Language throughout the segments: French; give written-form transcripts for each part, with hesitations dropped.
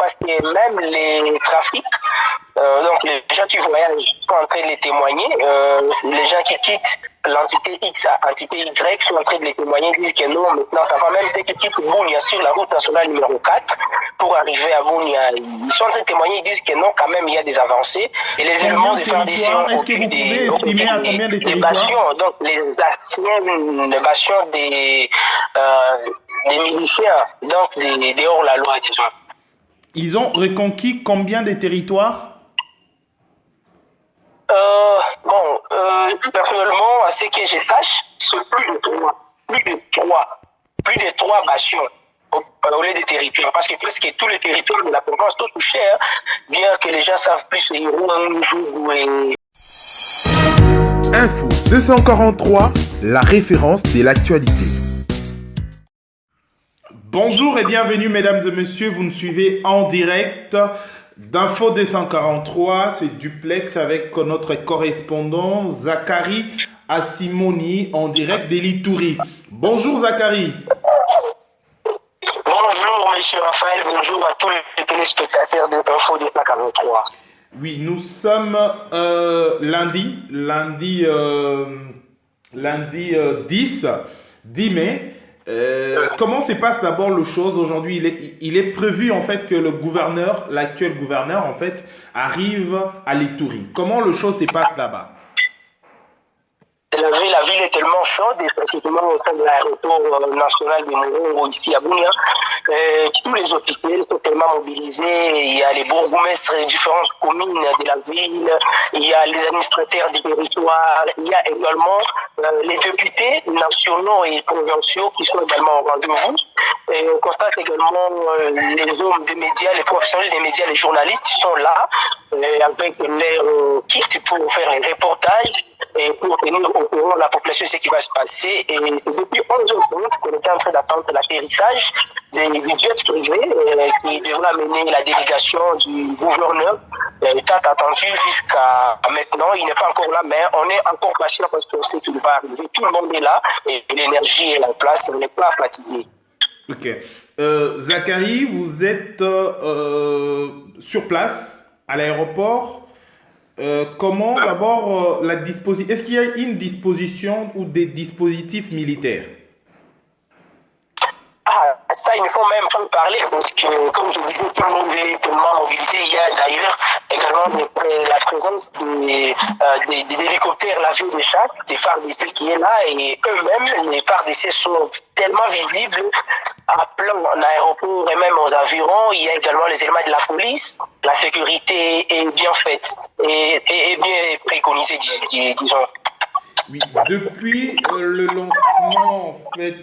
parce que même les trafics, donc les gens qui voyagent sont en train de les témoigner. Les gens qui quittent l'entité X à l'entité Y sont en train de les témoigner, disent que non, maintenant ça va. Même ceux qui quittent Bunia sur la route nationale numéro 4 pour arriver à Bunia, ils sont en train de témoigner, ils disent que non, quand même il y a des avancées. Et les éléments de FARDC ont est-ce que vous pouvez estimer à combien de territoires? donc les anciennes bastions des miliciens, donc des hors-la-loi, disons. Ils ont reconquis combien de territoires? Personnellement, à ce que je sache, c'est plus de trois bastions au lieu des territoires, parce que presque tous les territoires de la province sont touchés, hein, bien que les gens savent plus c'est Jougou et... Info 243, la référence de l'actualité. Bonjour et bienvenue mesdames et messieurs, vous nous suivez en direct d'Info 243, c'est Duplex avec notre correspondant Zachary Assimoni en direct d'Elitouri. Bonjour Zachary. Bonjour monsieur Raphaël, bonjour à tous les téléspectateurs de Info 243. Oui, nous sommes lundi 10 mai. Comment se passe d'abord le chose aujourd'hui? Il est prévu en fait que l'actuel gouverneur en fait, arrive à l'Ituri. Comment le chose se passe là-bas? La ville est tellement chaude, et précisément au sein de l'aéroport national de Morongo, ici à Bunia. Tous les officiels sont tellement mobilisés. Il y a les bourgmestres des différentes communes de la ville, il y a les administrateurs des territoires, il y a également les députés nationaux et provinciaux qui sont également au rendez-vous. Et on constate également les hommes des médias, les professionnels des médias, les journalistes qui sont là avec leur kit pour faire un reportage et pour tenir au courant la population ce qui va se passer. Et c'est depuis 11h30 qu'on était en train d'attendre l'atterrissage du jet privé qui devra amener la délégation du gouverneur. Tant attendu jusqu'à maintenant, il n'est pas encore là, mais on est encore patient parce qu'on sait qu'il va arriver. Tout le monde est là et l'énergie est en place, on n'est pas fatigué. Ok. Zachary, vous êtes sur place à l'aéroport. Comment d'abord la disposition? Est-ce qu'il y a une disposition ou des dispositifs militaires? Ah, ça, il ne faut même pas en parler parce que, comme je disais, tout le monde est tellement mobilisé. Il y a d'ailleurs également la présence des hélicoptères lavés de chasse, des FARDC qui est là, et eux-mêmes, les FARDC sont tellement visibles à plein en aéroport et même aux environs. Il y a également les éléments de la police. La sécurité est bien faite et bien préconisée, disons. Oui, depuis le lancement en fait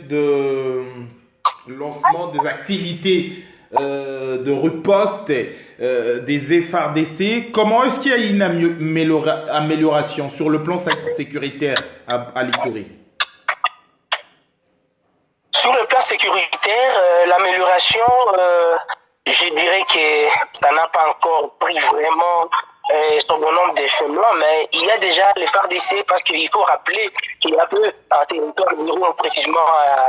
lancement des activités de riposte des FARDC, comment est-ce qu'il y a une amélioration sur le plan sécuritaire à l'Ituri? Sur le plan sécuritaire, l'amélioration, je dirais que ça n'a pas encore pris vraiment son bon nombre de chemins, mais il y a déjà les FARDC, parce qu'il faut rappeler qu'il y a peu en territoire d'Iron, précisément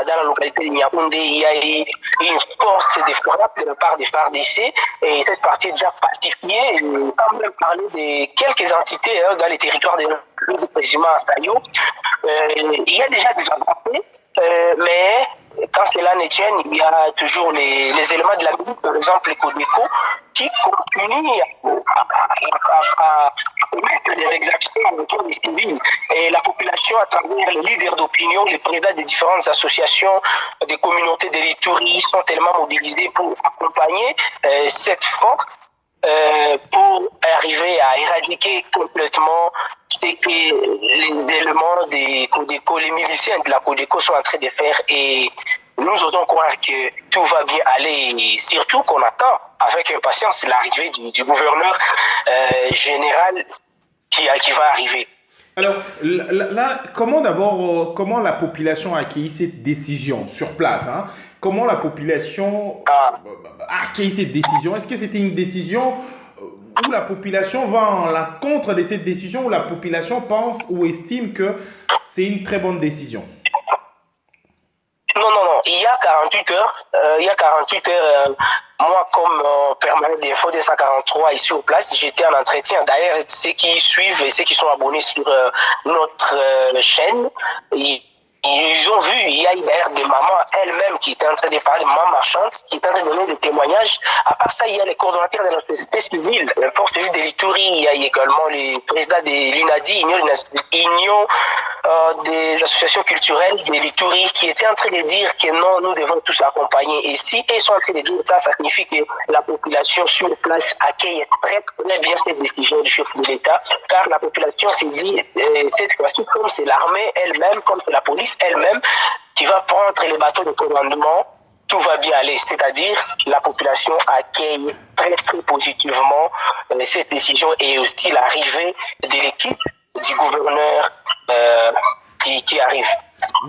dans la localité de Niakoundé, il y a une force de frappe de la part des FARDC, et cette partie est déjà pacifiée. Et on peut même parler de quelques entités dans les territoires de précisément à Stayo. Il y a déjà des avancées, mais quand cela ne tienne, il y a toujours les éléments de la milice, par exemple les Codeco, qui continuent à commettre des exactions autour des civils. Et la population, à travers les leaders d'opinion, les présidents des différentes associations, des communautés de l'Ituri, sont tellement mobilisés pour accompagner cette force pour arriver à éradiquer complètement ce que les éléments des Codeco, les miliciens de la Codeco sont en train de faire, et nous osons croire que tout va bien aller, et surtout qu'on attend avec impatience l'arrivée du gouverneur général qui va arriver. Alors là, comment la population a accueilli cette décision sur place, hein? Comment la population a accueilli cette décision? Est-ce que c'était une décision où la population va en la contre de cette décision, où la population pense ou estime que c'est une très bonne décision? Non. il y a 48 heures, moi, comme permanent d'info 243 ici au place, j'étais en entretien. D'ailleurs, ceux qui suivent et ceux qui sont abonnés sur notre chaîne, ils ont vu, il y a d'ailleurs des mamans elles-mêmes qui étaient en train de parler, mamans marchandes, qui étaient en train de donner des témoignages. À part ça, il y a les coordonnateurs de la société civile, la force civile de l'Ituri, il y a également les présidents de l'UNADI, Union des associations culturelles de l'Ituri, qui étaient en train de dire que non, nous devons tous accompagner. Et si ils sont en train de dire ça, ça signifie que la population sur place accueille très bien cette décision du chef de l'État, car la population s'est dit, cette fois-ci, comme c'est l'armée elle-même, comme c'est la police elle-même, qui va prendre les bateaux de commandement, tout va bien aller. C'est-à-dire, la population accueille très positivement cette décision et aussi l'arrivée de l'équipe du gouverneur qui arrive.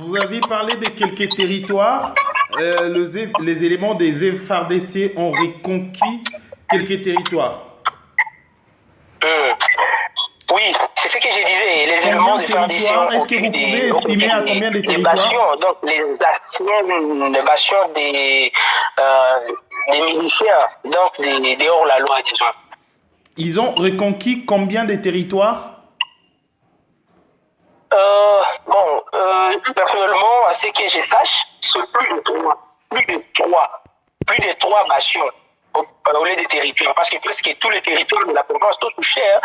Vous avez parlé de quelques territoires. Les éléments des FARDC ont reconquis quelques territoires. Oui, c'est ce que je disais. Les éléments des FARDC ont est-ce que vous pouvez estimer à combien de territoires? Donc, les anciennes bastions des miliciens, donc des hors-la-loi, disons. Ils ont reconquis combien de territoires? Personnellement, à ce que je sache, c'est plus de trois bastions au lieu des territoires, parce que presque tous les territoires de la province sont touchés, hein,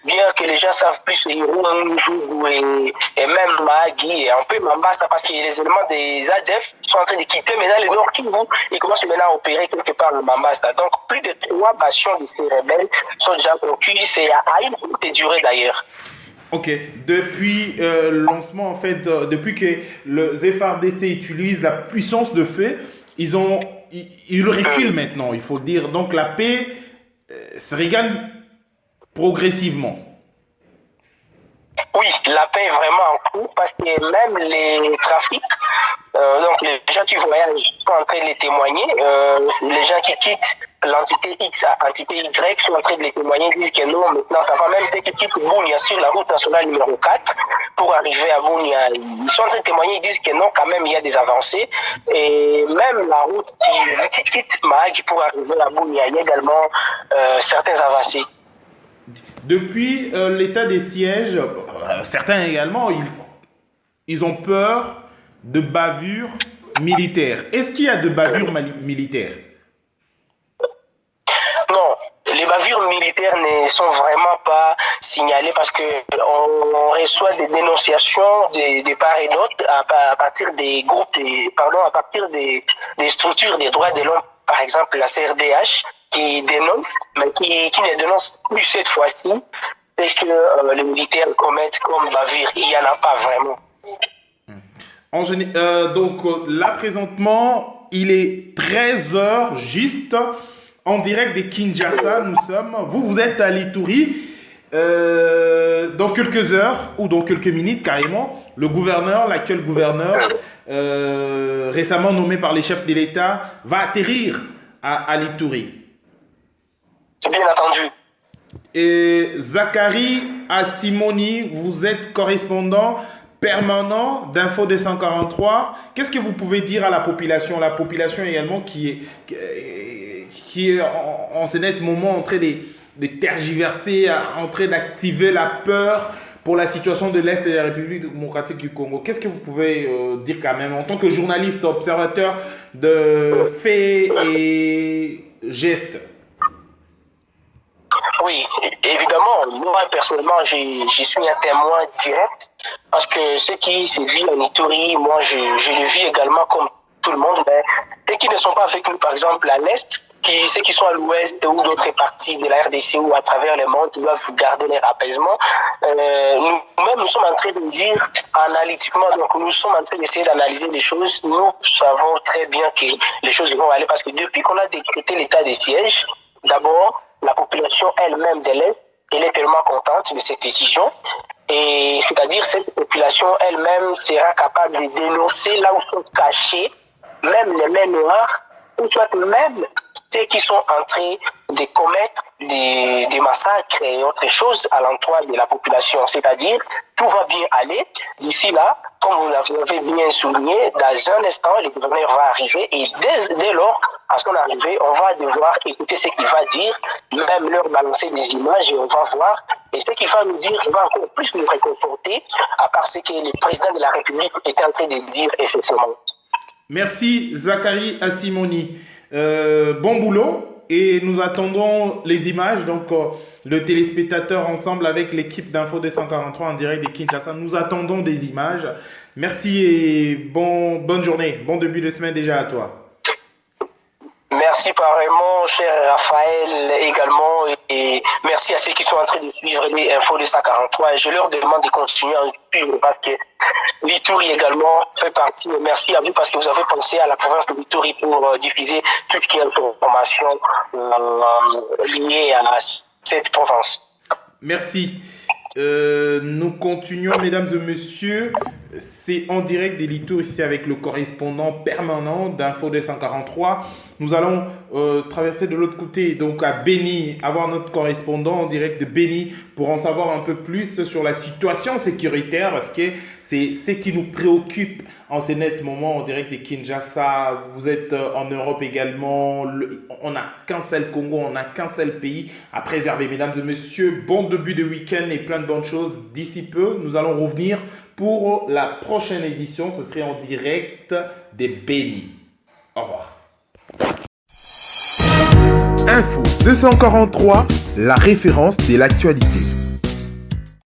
bien que les gens savent plus Irumu, et même Mahagi et un peu Mambasa, parce que les éléments des ADF sont en train de quitter maintenant le Nord Kivu et commencent maintenant à opérer quelque part le Mambasa. Donc plus de trois bastions de ces rebelles sont déjà conquis, c'est à une courte durée d'ailleurs. Ok, depuis le lancement, en fait, depuis que le FARDC utilise la puissance de feu, ils reculent maintenant, il faut dire. Donc la paix se regagne progressivement. Oui, la paix est vraiment en cours parce que même les trafics, donc les gens qui voyagent sont en train de les témoigner. Les gens qui quittent l'entité X à l'entité Y sont en train de les témoigner, disent que non, maintenant ça va. Même ceux qui quittent Bunia sur la route nationale numéro 4 pour arriver à Bunia, ils sont en train de témoigner, ils disent que non, quand même il y a des avancées. Et même la route qui quitte Mahagi pour arriver à Bunia, il y a également certaines avancées. Depuis l'état des sièges, certains également, ils ont peur de bavures militaires. Est-ce qu'il y a de bavures militaires? Non, les bavures militaires ne sont vraiment pas signalées parce qu'on reçoit des dénonciations de part et d'autre à partir des groupes, à partir des structures des droits de l'homme, par exemple la CRDH, qui dénonce, mais qui ne dénonce plus cette fois-ci, c'est que les militaires commettent comme bavure. Il n'y en a pas vraiment. Donc là, présentement, il est 13h juste, en direct de Kinshasa, nous sommes. Vous êtes à l'Ituri. Dans quelques heures, ou dans quelques minutes carrément, le gouverneur, l'actuel gouverneur, récemment nommé par les chefs de l'État, va atterrir à l'Ituri. Bien entendu. Et Zachary Asimoni, vous êtes correspondant permanent d'Info 243. Qu'est-ce que vous pouvez dire à la population également qui est en ce net moment en train de tergiverser, en train d'activer la peur pour la situation de l'Est de la République démocratique du Congo. Qu'est-ce que vous pouvez dire quand même en tant que journaliste, observateur de faits et gestes? Oui, évidemment, moi personnellement, je suis un témoin direct parce que ce qui se vit en Ituri, moi je le vis également comme tout le monde, mais ceux qui ne sont pas avec nous, par exemple à l'Est, ceux qui sont à l'Ouest ou d'autres parties de la RDC ou à travers le monde, ils doivent garder leur apaisement. Nous-mêmes, nous sommes en train de dire analytiquement, donc nous sommes en train d'essayer d'analyser les choses. Nous savons très bien que les choses vont aller parce que depuis qu'on a décrété l'état de siège, d'abord, la population elle-même de l'Est, elle est tellement contente de cette décision. Et c'est-à-dire cette population elle-même sera capable de dénoncer là où sont cachés, même les mains noires, ou soit même ceux qui sont en train de commettre des massacres et autres choses à l'endroit de la population. C'est-à-dire, tout va bien aller. D'ici là, comme vous l'avez bien souligné, dans un instant, le gouverneur va arriver et dès lors, à son arrivée, on va devoir écouter ce qu'il va dire, même leur balancer des images et on va voir. Et ce qu'il va nous dire va encore plus nous réconforter à part ce que le président de la République était en train de dire essentiellement. Merci Zachary Assimoni. Bon boulot et nous attendons les images. Donc le téléspectateur ensemble avec l'équipe d'Info 243 en direct de Kinshasa, nous attendons des images. Merci et bonne journée, bon début de semaine déjà à toi. Merci pareillement, cher Raphaël, également, et merci à ceux qui sont en train de suivre les infos de 143. Et je leur demande de continuer à suivre parce que l'Ituri également fait partie. Merci à vous parce que vous avez pensé à la province de l'Ituri pour diffuser toute ce qui est information liée à cette province. Merci. Nous continuons, mesdames et messieurs. C'est en direct de l'Ituri ici avec le correspondant permanent d'Info 243. Nous allons traverser de l'autre côté, donc à Béni, avoir notre correspondant en direct de Béni pour en savoir un peu plus sur la situation sécuritaire parce que c'est ce qui nous préoccupe en ces nets moments en direct de Kinshasa. Vous êtes en Europe également. On n'a qu'un seul Congo, on n'a qu'un seul pays à préserver, mesdames et messieurs. Bon début de week-end et plein de bonnes choses d'ici peu. Nous allons revenir pour la prochaine édition. Ce serait en direct des Béni. Au revoir. Info 243, la référence de l'actualité.